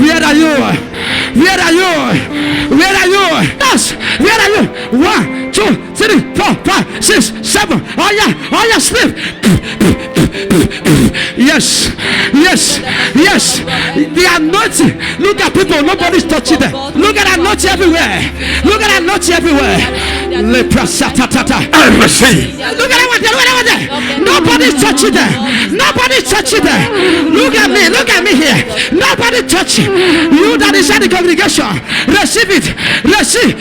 Where are you? Where are you? Where are you? Yes. Where are you? 1, 2, 3, 4, 5, 6, 7. Oh yeah, sleep. Yes. The anointing. Look at people. Nobody's touching them. Look at anointing everywhere. Look at anointing everywhere. Look at that. Nobody's touching them. Nobody's touching them. Look at me here. Nobody touching you. That is in the congregation. Receive it. Receive.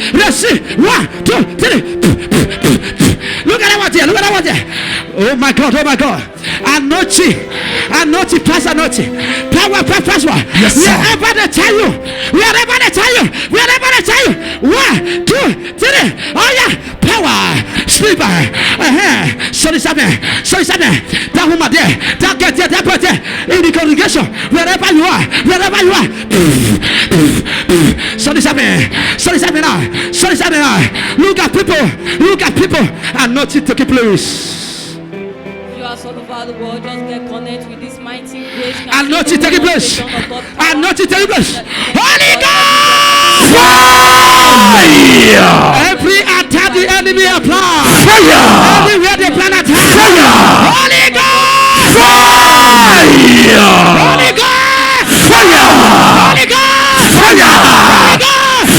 1, 2, 3. Look at that one there. Oh my God. Anointing, pass anointing. Power. Yes, sir. Wherever they tell you. 1, 2, 3. Oh yeah, power. Sleeper. Sorry, that woman there, that get there, that person in the congregation. Wherever you are. Sorry now. Look at people. Anointing taking place. All over the world, just get connected with this mighty grace. Anointing taking place. Holy Ghost! Fire! Every attack the enemy apply. Fire! Everywhere they plan attack. Fire! Holy Ghost! Fire! Holy Ghost! Fire! Holy Ghost! Fire!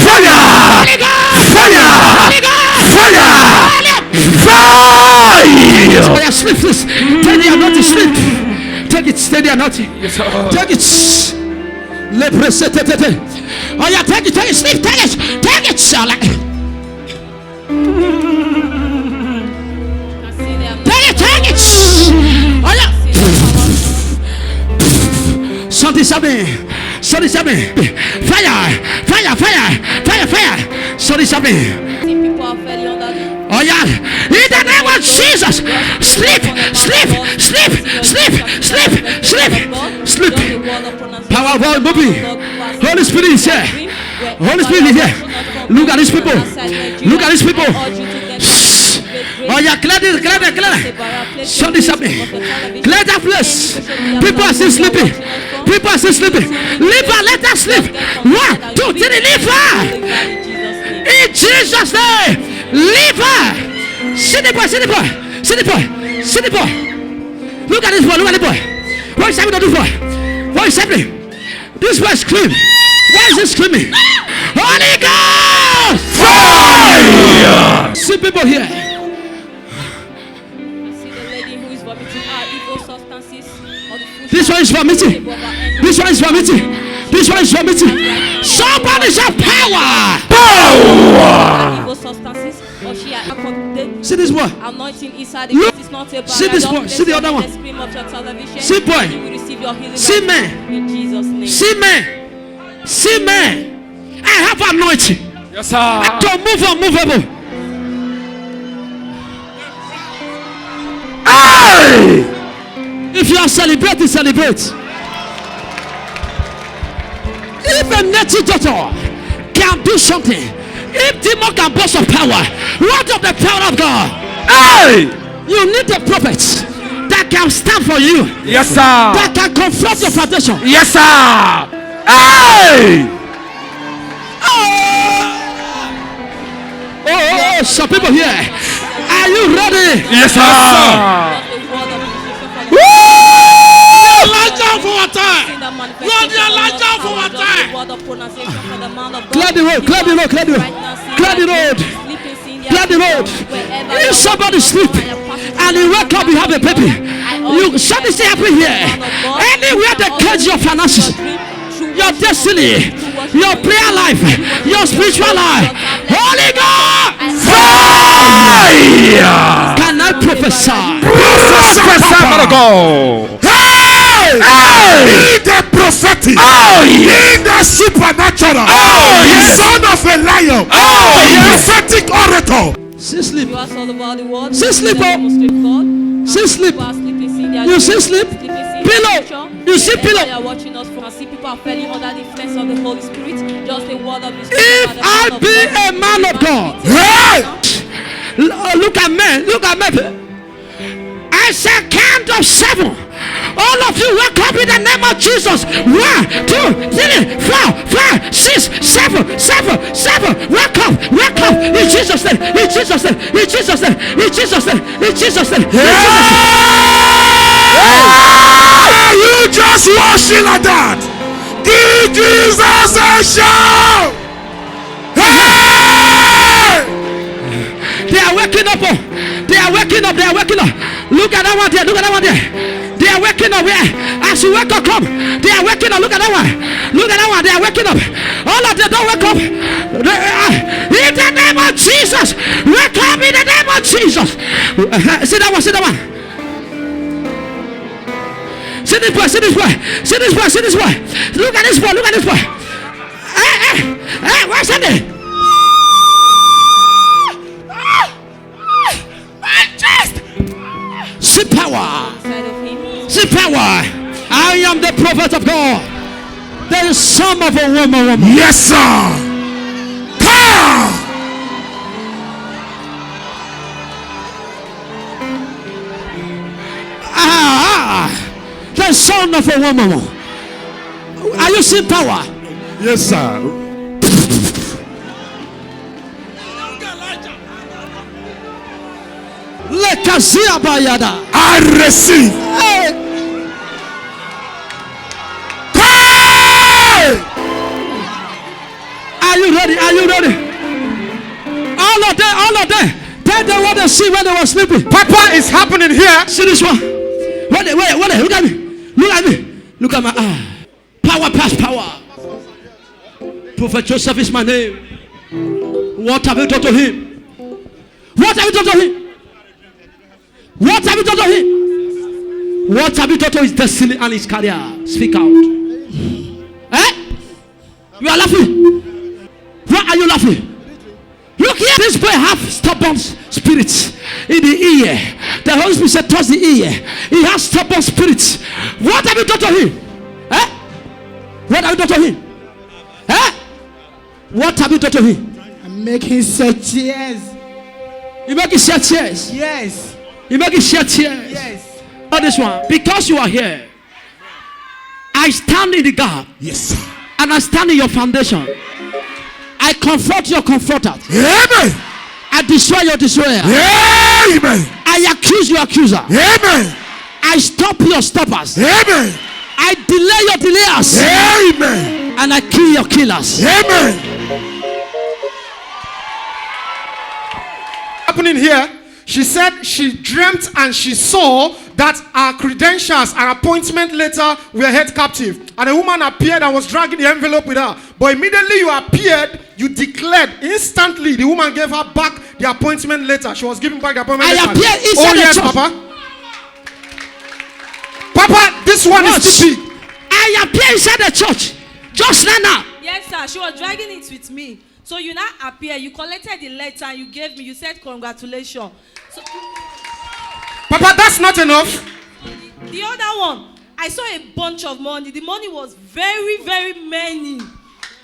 Fire! Fire! Holy Ghost! Fire! Holy Ghost! Fire! Fire! Sleep, please. Take the anointing, sleep. Take it, steady anointing. Take it. Oh yeah, take it, sleep, take it. Take it. Oh yeah. Something. Fire. Something. People are fairly under the Oh yeah, in the name of Jesus, sleep. Power of moving. Holy Spirit is here. Look at these people. Oh yeah, clear. Show this up. Clear that place. People are still sleeping. Leave her, let her sleep. 1, 2, 3, leave her. In Jesus' name, leave her. See the boy. Look at this boy. What is happening to this boy? What is happening? This boy screaming. Why is he screaming? Holy Ghost! Fire! See people here. see the lady who is vomiting out evil substances or the food. This one is vomiting. Somebody shout power. Evil substances or she had See this boy. anointing inside the Look. case is not a See this boy. See the other one. Scream of your television. See boy. You will receive your healing See right man. now in Jesus' name. See me. I have anointing Yes, sir. to move unmovable. Hey! If you are celebrating, celebrate. If a native daughter can do something, if demon can boast of power, what of the power of God? Hey! You need a prophet that can stand for you, Yes, sir. that can confront your foundation. Yes, sir. Hey! Oh, some people here. Are you ready? Yes, sir. Elijah for what time? Lord, the Elijah for what time? Clear the road. If somebody sleep and you wake up, you have a baby. Something happen here. Anywhere they cage your finances, your destiny, your prayer life, your spiritual life. Holy God! Fire! Can I prophesy? Hey! In the prophetic, in the supernatural, the son of a lion, prophetic orator. See sleep. You are all about the world. See sleep. See sleep. You see sleep. Pillow. You see pillow. They are watching us from. See people are falling under the influence of the Holy Spirit. Just a word of this. If I be a man of God, Hey! look at me. I shall count of 7. All of you, wake up in the name of Jesus. 1, 2, 3, 4, 5, 6, 7, 7, 7. Wake up, wake up. In Jesus' name, in Jesus' name, in Jesus' name, in Jesus' name, in Jesus' name. You just washing like that. Give Jesus a shout. Hey! They are waking up. Oh. They are waking up. They are waking up. Look at that one there. Look at that one there. They are waking up. Where? As you wake up, come. They are waking up. Look at that one. Look at that one. They are waking up. All of them don't wake up. In the name of Jesus. Wake up in the name of Jesus. See that one. See that one. See this boy. See this boy. See this boy. See this boy. Look at this boy. Look at this boy. Hey, what's that? See power. See power. I am the prophet of God. There is some of a woman. Yes, sir. Come. The son of a woman. Are you seeing power? Yes, sir. I receive. Hey. Hey! Are you ready? Are you ready? All of them, all of them. Tell them what they see when they were sleeping. Papa, is happening here. See this one. Wait, look at me. Look at me. Look at my eye. Power past power. Prophet Joseph is my name. What have you done to him? What have you done to him? What have you done to him? What have you done to his destiny and his career? Speak out. Eh? You are laughing. Why are you laughing? Look here. This boy have stubborn spirits in the ear. The Holy Spirit said towards the ear. He has stubborn spirits. What have you done to him? Eh? What have you done to him? Eh? What have you done to him? I'm making such tears. You make it shed tears. Yes. You make it shed tears. Yes. Not this one. Because you are here, I stand in the gap. Yes, sir. And I stand in your foundation. I confront your confronter. Amen. I destroy your destroyer. Amen. I accuse your accuser. Amen. I stop your stoppers. Amen. I delay your delayers. Amen. And I kill your killers. Amen. Happening here, she said she dreamt and she saw that our credentials and appointment letter were held captive, and a woman appeared and was dragging the envelope with her. But immediately you appeared, you declared instantly. The woman gave her back the appointment letter. She was giving back the appointment letter. I appeared inside yes, the church. Papa. Papa, this one Watch. is too big. I appear inside the church just now. Yes, sir. She was dragging it with me. So you now appear. You collected the letter and you gave me. You said congratulations. So Papa, that's not enough. the other one, I saw a bunch of money. The money was very, very many.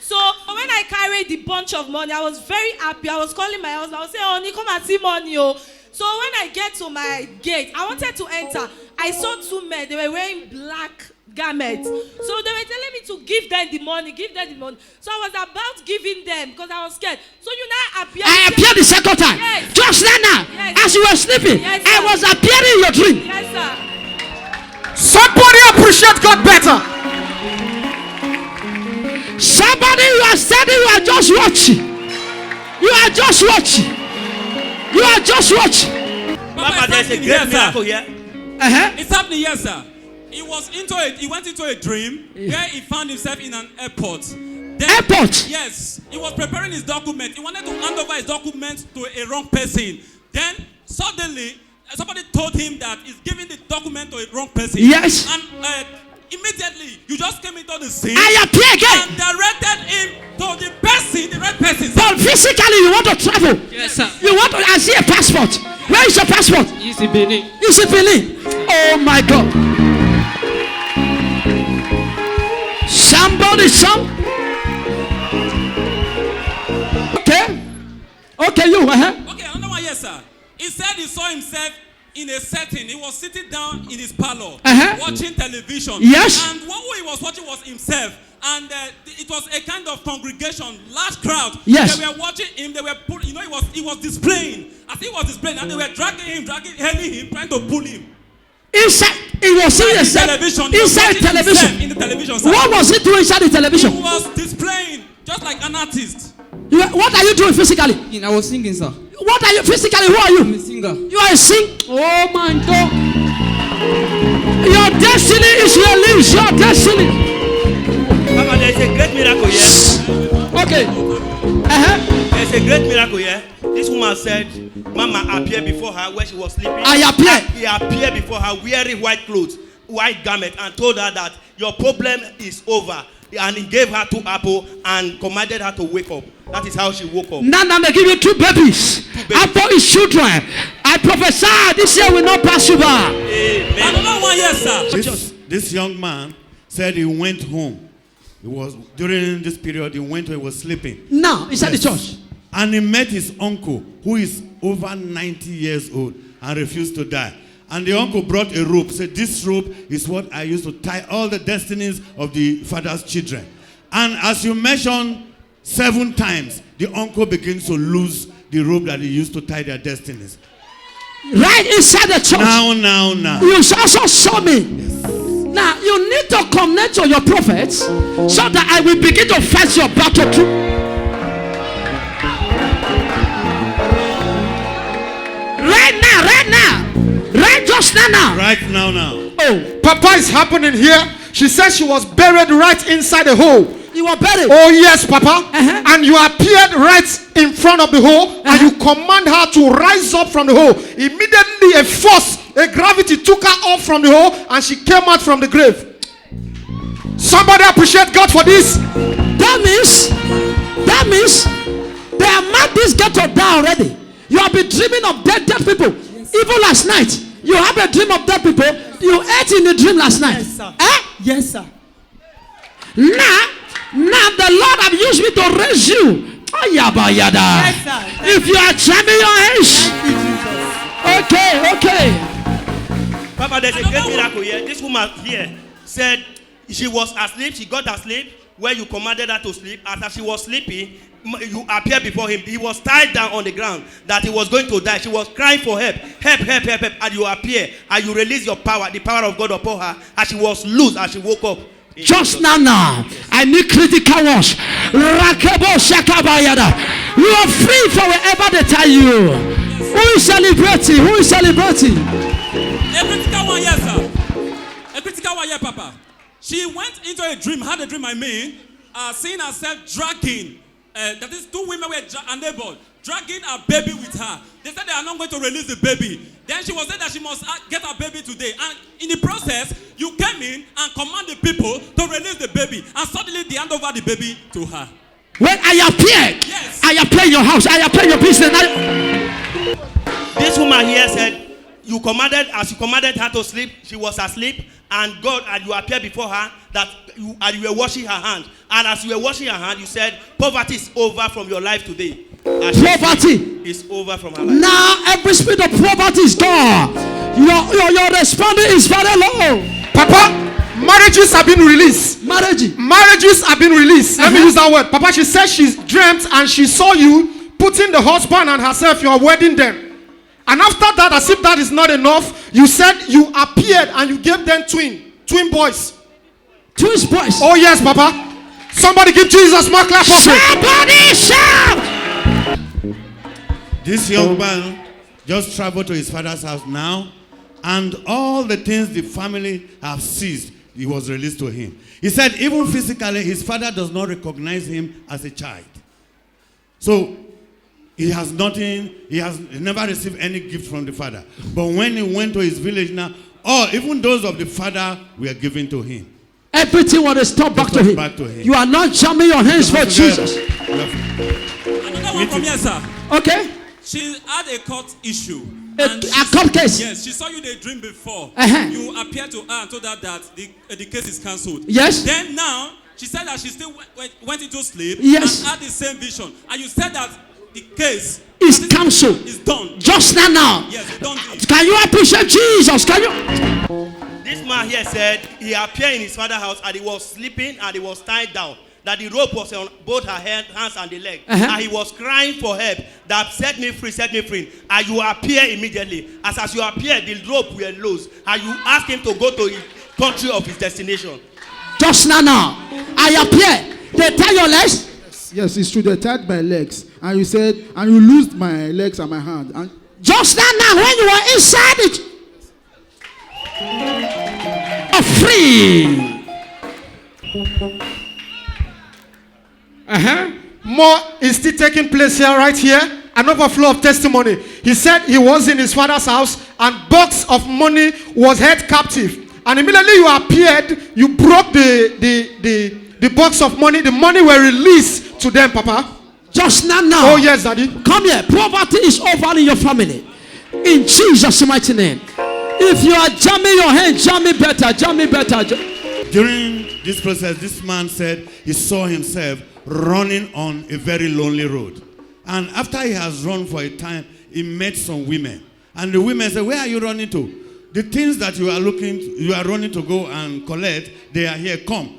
So when I carried the bunch of money, I was very happy. I was calling my husband. I was saying, "Honey, come and see money, oh." So when I get to my gate, I wanted to enter. I saw two men. They were wearing black garments. So they were telling me to give them the money, give them the money. So I was about giving them because I was scared. So you now appear. I appeared the second time. Yes. Just now. Yes. As you were sleeping, Yes, I sir. was appearing in your dream. Yes, sir. Somebody appreciate God better. Somebody, you are standing, you are just watching. You are just watching. You are just watching. Papa, there's a great miracle here. It's happening, yes, sir. He went into a dream where he found himself in an airport. Then, Airport? Yes. He was preparing his document. He wanted to hand over his documents to a wrong person. Then suddenly, somebody told him that he's giving the document to a wrong person. Yes. And immediately, you just came into the scene I appear again. and directed him to the person, the right person. But physically, you want to travel. Yes, sir. You want to, I see a passport. Where is your passport? Easy Benin. Is it Benin? Oh my God. Somebody, Okay, you, Okay, another one, yes, sir. He said he saw himself in a setting. He was sitting down in his parlor watching television. Yes. And what he was watching was himself. And it was a kind of congregation, large crowd. Yes. They were watching him. They were pulling. He was displaying. As he was displaying, and they were dragging him, hailing him, trying to pull him. Inside, he was seeing the television. Inside television. In the television. Sir. What was he doing inside the television? He was displaying, just like an artist. What are you doing physically? I was singing, sir. What are you physically? Who are you? I'm a singer. You are a singer. Oh my God. Your destiny is released. Your destiny. Papa, there's a great miracle here. Okay. There's a great miracle here. This woman said, Mama appeared before her where she was sleeping. I appear. He appeared before her wearing white clothes, white garment, and told her that your problem is over. And he gave her 2 apples and commanded her to wake up. That is how she woke up. Now they give you 2 babies. Apple is children. I prophesy this year will not pass you by. Amen. Another one, yes, sir. This young man said he went home. It was during this period he went home, he was sleeping. Now, inside the church. And he met his uncle, who is over 90 years old and refused to die. And the uncle brought a rope. Said, this rope is what I used to tie all the destinies of the father's children. And as you mentioned 7 times, the uncle begins to lose the rope that he used to tie their destinies. Right inside the church. Now. You also saw me. Yes. Now, you need to connect to your prophets so that I will begin to fight your battle too. Just now. Right now. Oh, Papa is happening here. She says she was buried right inside the hole. You were buried. Oh yes, Papa. And you appeared right in front of the hole, and you command her to rise up from the hole. Immediately, a force, a gravity took her off from the hole, and she came out from the grave. Somebody appreciate God for this. That means they have marked this ghetto down already. You have been dreaming of dead people. Yes. Even last night. You have a dream of dead people. You ate in the dream last night. Yes, sir. Yes, sir. Now the Lord have used me to raise you. Yes, sir. If you are jamming your hands. Okay. Papa, there's a great miracle here. This woman here said she was asleep. She got asleep where you commanded her to sleep. As she was sleeping, you appeared before him. He was tied down on the ground that he was going to die. She was crying for help. And you appear and you release your power, the power of God upon her. And she was loose as she woke up. Just now, I need critical ones. You are free for wherever they tell you. Who is celebrating? A critical one, yes, sir. A critical one, yeah, Papa. She went into a dream, had a dream, seeing herself dragging. That is 2 women were enabled, dragging a baby with her. They said they are not going to release the baby. Then she was said that she must get her baby today. And in the process, you came in and command the people to release the baby. And suddenly they hand over the baby to her. When I appear, yes. I appear in your house, I appear in your business. This woman here said, as you commanded her to sleep, she was asleep. And God, and you appeared before her that you were washing her hand. And as you were washing her hand, you said, poverty is over from your life today. Poverty is over from her life. Now every spirit of poverty is gone. Your responding is very low. Papa, marriages have been released. Marriages have been released. Let me use that word. Papa, she said she dreamt and she saw you putting the husband and herself, you are wedding them. And after that, as if that is not enough, you said you appeared and you gave them twin boys. Twins boys. Oh yes, Papa. Somebody give Jesus more clap. Somebody shout. This young man just traveled to his father's house now, and all the things the family have seized, he was released to him. He said even physically, his father does not recognize him as a child. So he has nothing, he has never received any gift from the father. But when he went to his village now, even those of the father were given to him. Everything will stop back to him. You are not jamming your hands for Jesus. Another one from here, sir. Okay. She had a court issue. A court case? Yes, she saw you in a dream before. You appeared to her and told her that the case is cancelled. Yes. Then now, she said that she still went into sleep. Yes. And had the same vision. And you said that the case is cancelled. It's done. Just now. Yes, it's done. Can you appreciate Jesus? Can you? This man here said he appeared in his father's house and he was sleeping and he was tied down. That the rope was on both her hands and the leg. And he was crying for help. That set me free, set me free. And you appear immediately. As you appear, the rope will loose. And you ask him to go to the country of his destination. Just now. I appear. They tie your legs? Yes, it's true. They tied my legs. And you said, and you loosed my legs and my hand. And just now, when you were inside it. Free. More is still taking place here, right here. An overflow of testimony. He said he was in his father's house and box of money was held captive. And immediately you appeared, you broke the box of money. The money were released to them, Papa. Just now. Oh yes, Daddy. Come here. Poverty is over in your family. In Jesus' mighty name. If you are jamming your hand, jam me better, jam me better. During this process, this man said he saw himself running on a very lonely road. And after he has run for a time, he met some women. And the women said, where are you running to? The things that you are running to go and collect, they are here. Come,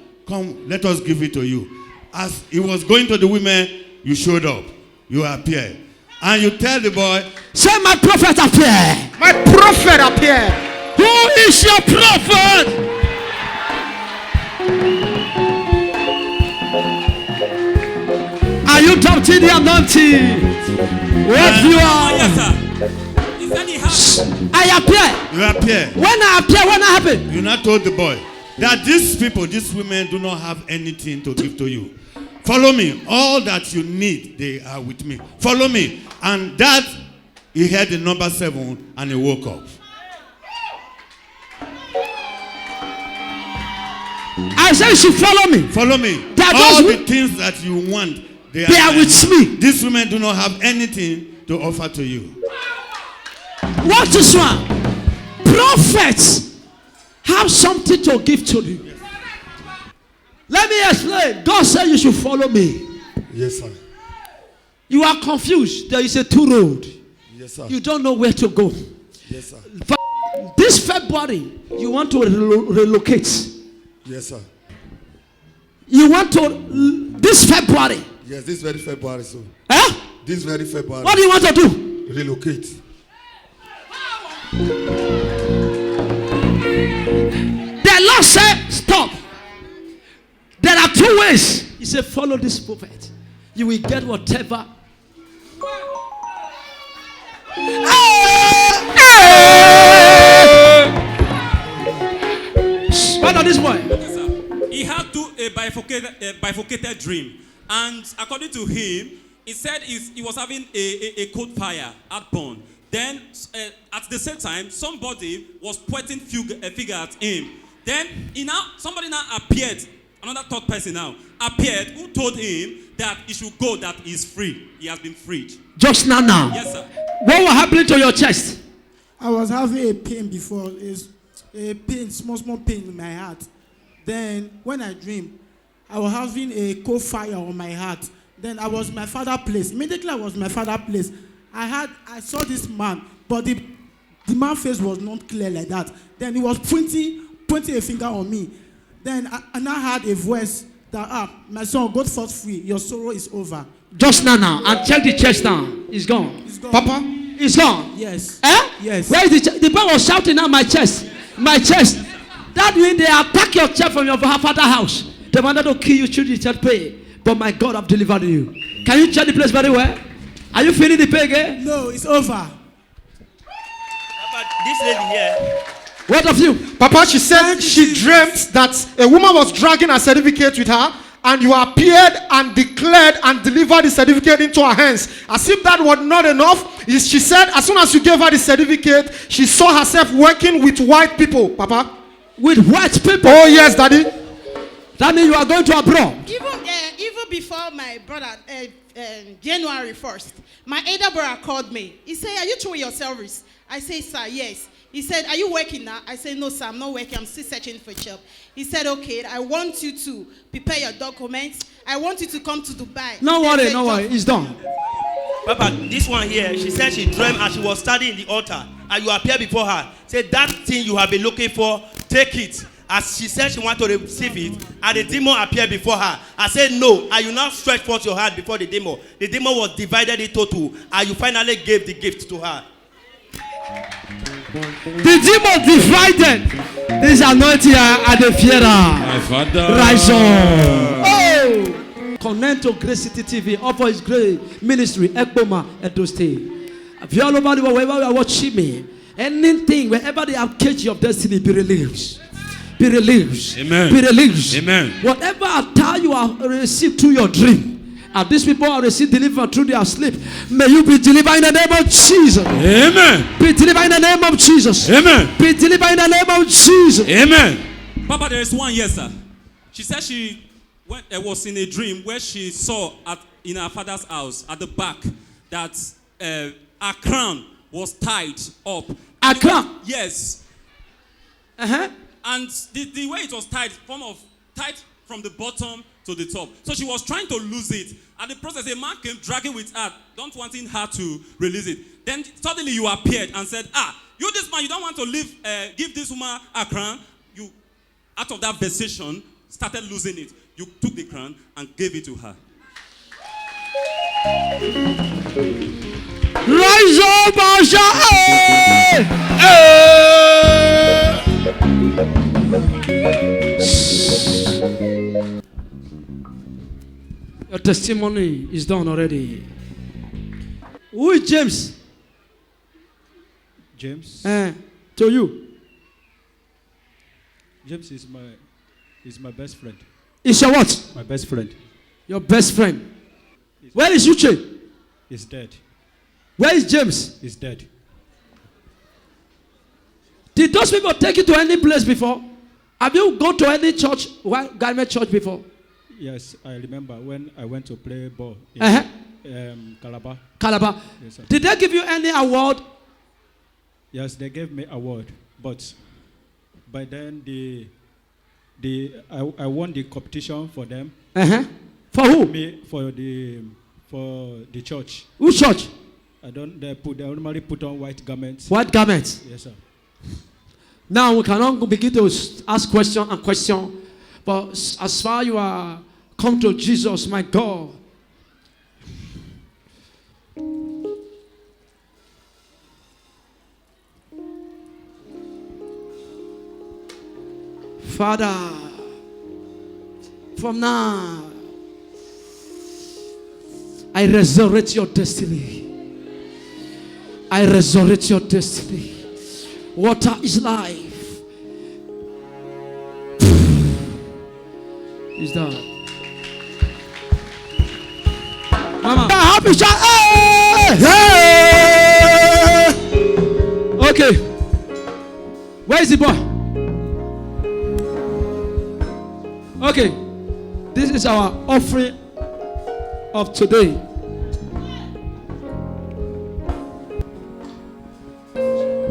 let us give it to you. As he was going to the women, you showed up. You appeared. And you tell the boy, say, my prophet appear. My prophet appear. Who is your prophet? Are you doubting the anointing? What you are? Yes, sir. He said he has. I appear. You appear. When I appear, when I happen? You not told the boy that these people, these women do not have anything to give to you. Follow me. All that you need, they are with me. Follow me. And that, he heard the number 7 and he woke up. I said you should follow me. Follow me. All the things that you want, they are with me. These women do not have anything to offer to you. Watch this one. Prophets have something to give to you. Let me explain. God said you should follow me. Yes, sir. You are confused. There is a 2 road. Yes, sir. You don't know where to go. Yes, sir. This February, you want to relocate. Yes, sir. You want to, this February. Yes, this very February, sir. Eh? This very February. What do you want to do? Relocate. The Lord said, stop. There are 2 ways. He said, follow this prophet. You will get whatever. What are this boy? Yes, sir. He had a bifurcated dream. And according to him, he said he was having a cold fire at Bond. Then, at the same time, somebody was pointing a figure at him. Then, somebody now appeared. Another third person now appeared who told him that he should go, that he is free. He has been freed. Just now. Yes, sir. What was happening to your chest? I was having a pain before. It's a pain, small pain in my heart. Then when I dreamed, I was having a cold fire on my heart. Then I was my father's place. Immediately I was my father's place. I saw this man, but the man's face was not clear like that. Then he was pointing a finger on me. Then I heard a voice that, my son, go forth free. Your sorrow is over. Just now. And check the chest down. It's gone. It's gone. Papa? It's gone. Yes. Eh? Yes. Where is the chest? The boy was shouting at my chest. My chest. That means they attack your chest from your father's house. They wanted to kill you, children, church pay. But my God, I've delivered you. Can you check the place very well? Are you feeling the pain again? No, it's over. But this lady here. What of you? Papa, she said she dreamt that a woman was dragging a certificate with her, and you appeared and declared and delivered the certificate into her hands. As if that was not enough, she said as soon as you gave her the certificate, she saw herself working with white people. Papa? With white people? Oh yes, Daddy. That means you are going to abroad. Even before my brother, January 1st, my elder brother called me. He said, are you through your service? I said, sir, yes. He said, are you working now? I said, no, sir, I'm not working. I'm still searching for a job. He said, okay, I want you to prepare your documents. I want you to come to Dubai. No worry. It's done. Papa, this one here, she said she dreamed as she was standing in the altar and you appear before her. Say that thing you have been looking for, take it. As she said she wanted to receive it, and the demon appeared before her. I said no, and you now stretch forth your hand before the demon. The demon was divided into two, and you finally gave the gift to her. The demon divided. This anointing at the theater. My father. Rise on. Oh! Connect to Grace City TV. Offer His great ministry. Ekboma Edo State. If you're all over the world, wherever you are watching me, anything, wherever they have caged your destiny, be released. Be released. Amen. Be released. Amen. Whatever attack you have received through your dream, and these people have received delivered through their sleep, may you be delivered in the name of Jesus. Amen. Be delivered in the name of Jesus. Amen. Be delivered in the name of Jesus. Amen. Papa, there is one, yes, sir. She said she was in a dream where she saw in her father's house at the back that a crown was tied up. A crown? Yes. Uh-huh. And the way it was tied, tied from the bottom to the top. So she was trying to lose it. And the process, a man came dragging with her, not wanting her to release it. Then suddenly you appeared and said, you this man, you don't want to give this woman a crown. You, out of that vexation, started losing it. You took the crown and gave it to her. Rise up, Asha! Your testimony is done already. Who is James? James? To you. James is my best friend. Is your what? My best friend. Your best friend. Where is Uche? He's dead. Where is James? He's dead. Did those people take you to any place before? Have you gone to any church, garment church before? Yes, I remember when I went to play ball in Calabar. Calabar. Yes, sir. Did they give you any award? Yes, they gave me award, but by then I won the competition for them. For who? Me for the church. Which church? They normally put on white garments. White garments. Yes, sir. Now we cannot begin to ask question, but as far you are come to Jesus, my God. Father, from now, I resurrect your destiny. I resurrect your destiny. Water is life. Is that? Mama. Happy child. Hey! Okay. Where is the boy? Okay. This is our offering of today.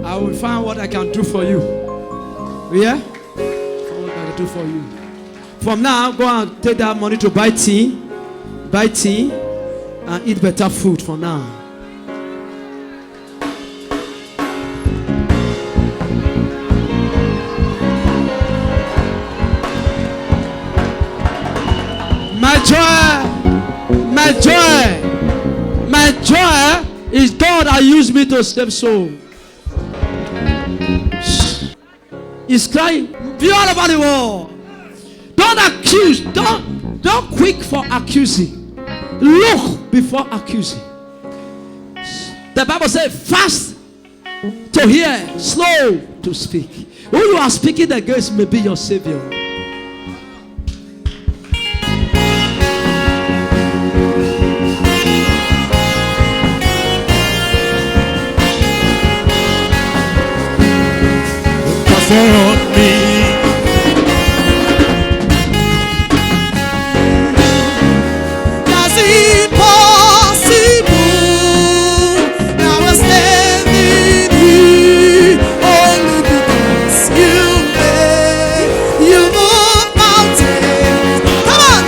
I will find what I can do for you. Yeah? Find what I can do for you. From now, go and take that money to buy tea, and eat better food for now. My joy is God that used me to save soul. He's crying. Be all about the world. Don't accuse. Don't quick for accusing. Look before accusing. The Bible says fast to hear, slow to speak. Who you are speaking against may be your savior. For me, does it possible? Now I'm standing here only because you made, you move mountains. Come on,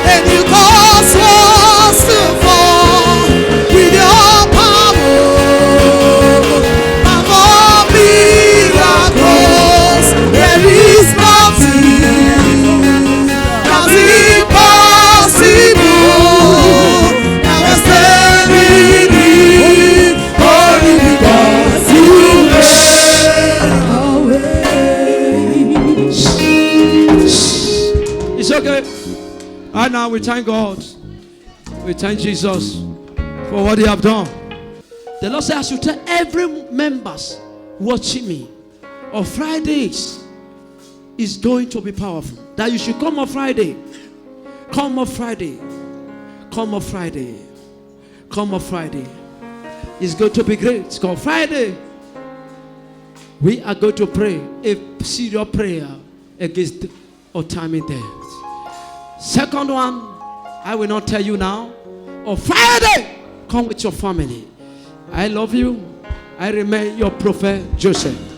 and you cause walls to fall with your It's okay. Right now, we thank God. We thank Jesus for what He have done. The Lord said, I should tell every members watching me on Fridays is going to be powerful. That you should come on Friday. Come on Friday. Come on Friday. Come on Friday. It's going to be great. It's called Friday. We are going to pray a serious prayer against untimely death. Second one, I will not tell you now. On Friday, come with your family. I love you. I remain your prophet Joseph.